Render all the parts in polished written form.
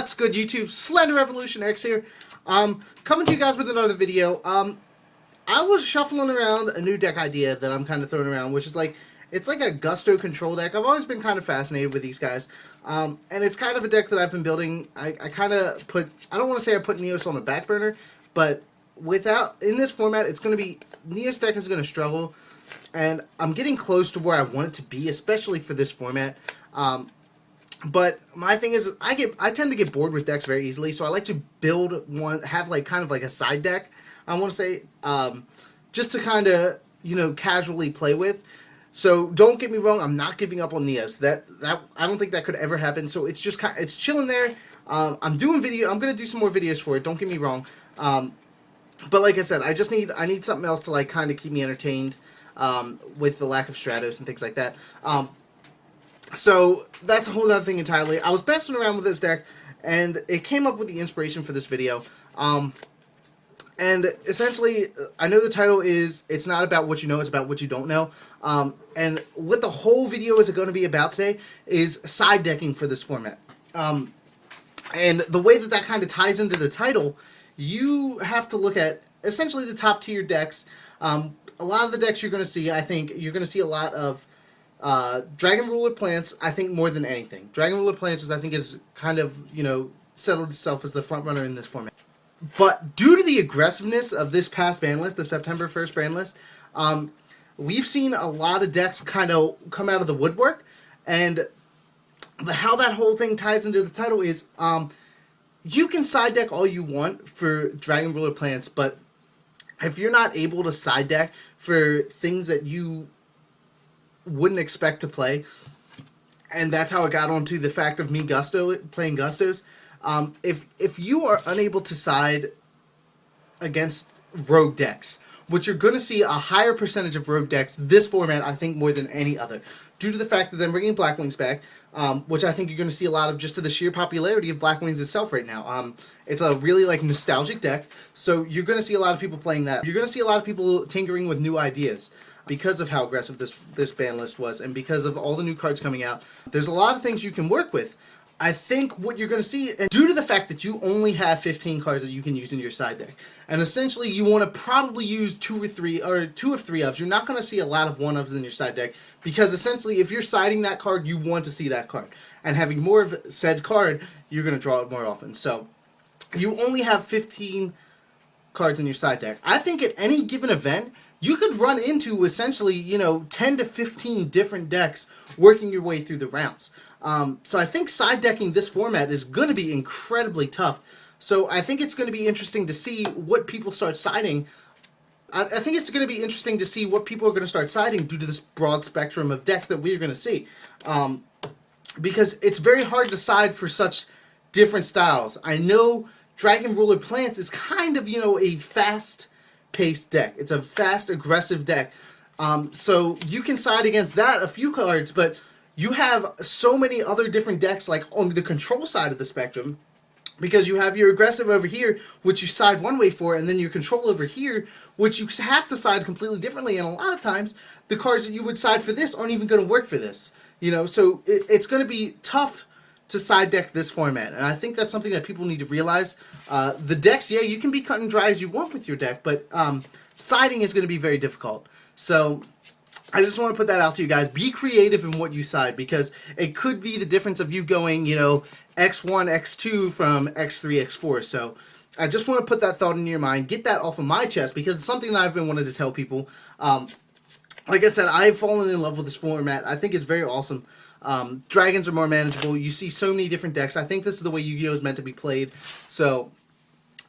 What's good, YouTube? Slender Revolution X here. Coming to you guys with another video. I was shuffling around a new deck idea that I'm kind of throwing around, which is like, it's like a Gusto control deck. I've always been kind of fascinated with these guys. And it's kind of a deck that I've been building. I kind of put, I don't want to say I put Neos on the back burner, but in this format, it's going to be, Neos deck is going to struggle. And I'm getting close to where I want it to be, especially for this format. But my thing is, I tend to get bored with decks very easily, so I like to build one, have like kind of like a side deck, I want to say, just to kind of, you know, casually play with. So don't get me wrong, I'm not giving up on Neos. That I don't think that could ever happen. So it's just it's chilling there. I'm gonna do some more videos for it. Don't get me wrong. But like I said, I need something else to like kind of keep me entertained. With the lack of Stratos and things like that. So that's a whole other thing entirely. I was messing around with this deck, and it came up with the inspiration for this video. And essentially, I know the title is, it's not about what you know, it's about what you don't know. And what the whole video is going to be about today is side decking for this format. And the way that kind of ties into the title, you have to look at essentially the top tier decks. A lot of the decks you're going to see, I think, you're going to see a lot of Dragon Ruler Plants, I think, more than anything. Dragon Ruler Plants, I think, is kind of, you know, settled itself as the front runner in this format. But due to the aggressiveness of this past ban list, the September 1st ban list, we've seen a lot of decks kind of come out of the woodwork. And how that whole thing ties into the title is, you can side deck all you want for Dragon Ruler Plants, but if you're not able to side deck for things that you wouldn't expect to play, and that's how it got onto the fact of me playing Gustos, if you are unable to side against rogue decks, which you're going to see a higher percentage of rogue decks this format, I think, more than any other, due to the fact that they're bringing Blackwings back, which I think you're going to see a lot of just to the sheer popularity of Blackwings itself right now. It's a really like nostalgic deck, so you're going to see a lot of people playing that. You're going to see a lot of people tinkering with new ideas because of how aggressive this ban list was, and because of all the new cards coming out. There's a lot of things you can work with. I think what you're going to see, and due to the fact that you only have 15 cards that you can use in your side deck, and essentially you want to probably use two of three ofs. You're not going to see a lot of one ofs in your side deck, because essentially if you're siding that card, you want to see that card. And having more of said card, you're going to draw it more often. So you only have 15 cards in your side deck. I think at any given event, you could run into essentially, you know, 10 to 15 different decks working your way through the rounds. So I think side decking this format is going to be incredibly tough. So I think it's going to be interesting to see what people start siding. I think it's going to be interesting to see what people are going to start siding due to this broad spectrum of decks that we're going to see. Because it's very hard to side for such different styles. I know Dragon Ruler Plants is kind of, you know, a fast-paced deck. It's a fast, aggressive deck. So you can side against that a few cards, but you have so many other different decks like on the control side of the spectrum, because you have your aggressive over here, which you side one way for, and then your control over here, which you have to side completely differently, and a lot of times the cards that you would side for this aren't even going to work for this. You know, so it's going to be tough to side deck this format, and I think that's something that people need to realize. The decks, yeah, you can be cut and dry as you want with your deck, but siding is going to be very difficult. So I just want to put that out to you guys. Be creative in what you side, because it could be the difference of you going, you know, X1, X2 from X3, X4. So I just want to put that thought in your mind. Get that off of my chest, because it's something that I've been wanting to tell people. Like I said, I've fallen in love with this format. I think it's very awesome. Dragons are more manageable. You see so many different decks. I think this is the way Yu-Gi-Oh! Is meant to be played. So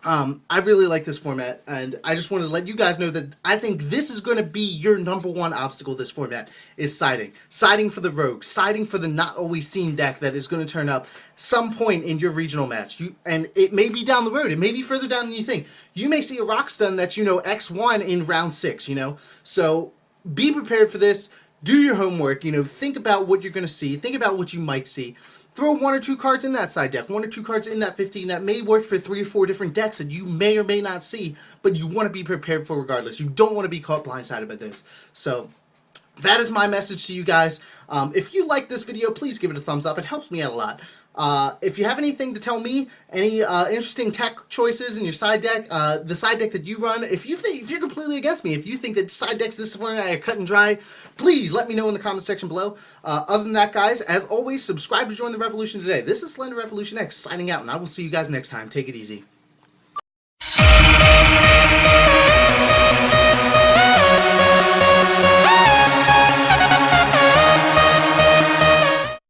I really like this format, and I just wanted to let you guys know that I think this is going to be your #1 obstacle this format, is siding. Siding for the rogue. Siding for the not always seen deck that is going to turn up some point in your regional match. And it may be down the road. It may be further down than you think. You may see a rock stun that's, you know, X1 in round 6, you know. So be prepared for this. Do your homework, you know, think about what you're going to see. Think about what you might see. Throw 1 or 2 cards in that side deck, 1 or 2 cards in that 15 that may work for 3 or 4 different decks that you may or may not see, but you want to be prepared for regardless. You don't want to be caught blindsided by this. So that is my message to you guys. If you like this video, please give it a thumbs up. It helps me out a lot. If you have anything to tell me, any interesting tech choices in your side deck, the side deck that you run, if you're completely against me, if you think that side decks disappointing are cut and dry, please let me know in the comment section below. Other than that, guys, as always, subscribe to join the revolution today. This is Slender Revolution X signing out, and I will see you guys next time. Take it easy.